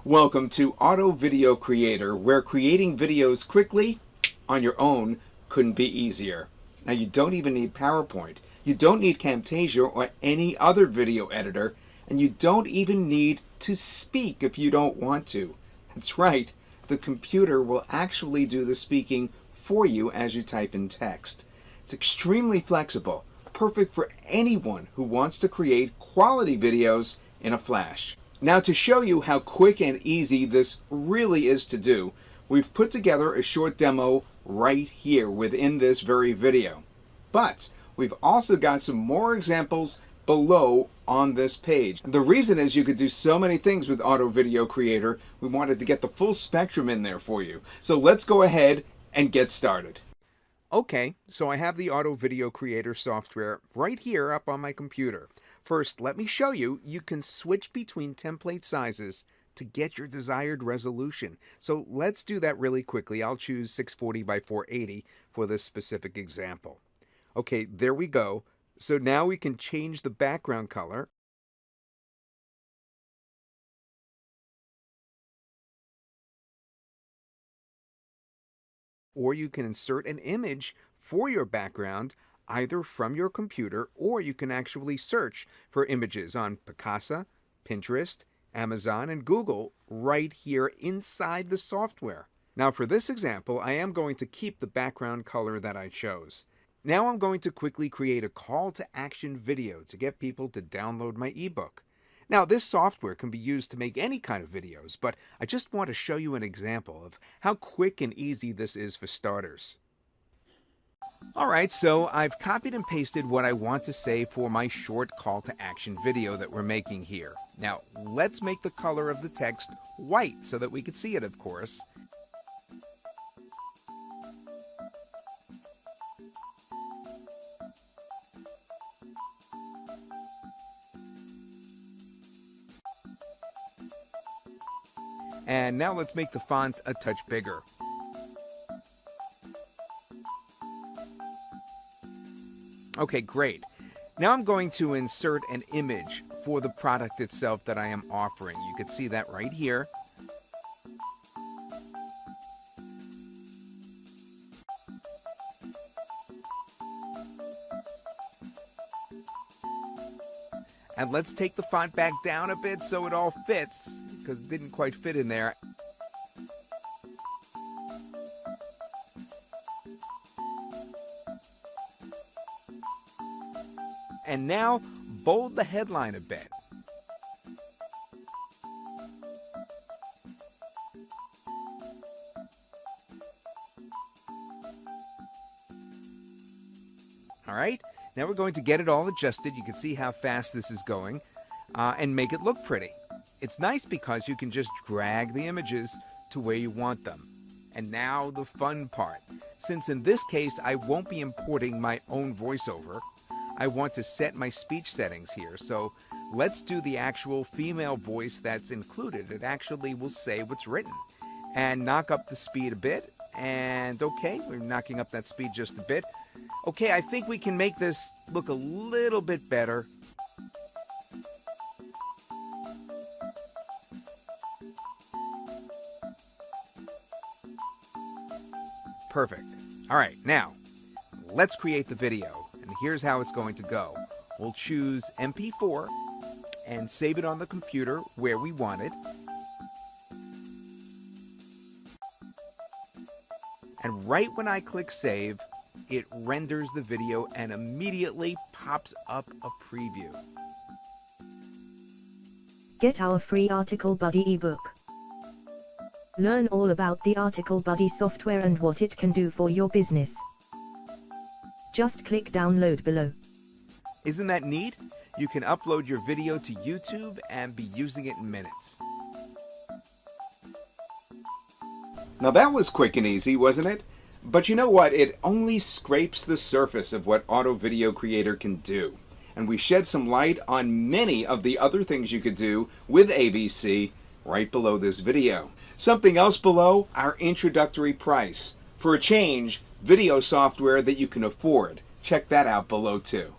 Welcome to Auto Video Creator, where creating videos quickly on your own couldn't be easier. Now, you don't even need PowerPoint. You don't need Camtasia or any other video editor, and you don't even need to speak if you don't want to. That's right, the computer will actually do the speaking for you as you type in text. It's extremely flexible, perfect for anyone who wants to create quality videos in a flash. Now, to show you how quick and easy this really is to do, we've put together a short demo right here within this very video. But we've also got some more examples below on this page. The reason is you could do so many things with Auto Video Creator, we wanted to get the full spectrum in there for you. So let's go ahead and get started. Okay, so I have the Auto Video Creator software right here up on my computer. First, let me show you, you can switch between template sizes to get your desired resolution. So let's do that really quickly. I'll choose 640 by 480 for this specific example. Okay, there we go. So now we can change the background color. Or you can insert an image for your background either from your computer, or you can actually search for images on Picasa, Pinterest, Amazon, and Google right here inside the software. Now for this example, I am going to keep the background color that I chose. Now I'm going to quickly create a call to action video to get people to download my ebook. Now this software can be used to make any kind of videos, but I just want to show you an example of how quick and easy this is for starters. Alright, so I've copied and pasted what I want to say for my short call to action video that we're making here. Now let's make the color of the text white so that we can see it, of course. And now let's make the font a touch bigger. Okay, great. Now I'm going to insert an image for the product itself that I am offering. You can see that right here. And let's take the font back down a bit so it all fits, because it didn't quite fit in there. And now, bold the headline a bit. All right, now we're going to get it all adjusted. You can see how fast this is going, and make it look pretty. It's nice because you can just drag the images to where you want them. And now the fun part. Since in this case, I won't be importing my own VoiceOver, I want to set my speech settings here. So let's do the actual female voice that's included. It actually will say what's written. And knock up the speed a bit. And okay, we're knocking up that speed just a bit. Okay, I think we can make this look a little bit better. Perfect. All right, now let's create the video. And here's how it's going to go. We'll choose MP4 and save it on the computer where we want it. And right when I click save, it renders the video and immediately pops up a preview. Get our free Article Buddy ebook. Learn all about the Article Buddy software and what it can do for your business. Just click download below. Isn't that neat? You can upload your video to YouTube and be using it in minutes. Now that was quick and easy, wasn't it? But you know what? It only scrapes the surface of what Auto Video Creator can do. And we shed some light on many of the other things you could do with ABC right below this video. Something else below, our introductory price. For a change, video software that you can afford. Check that out below too.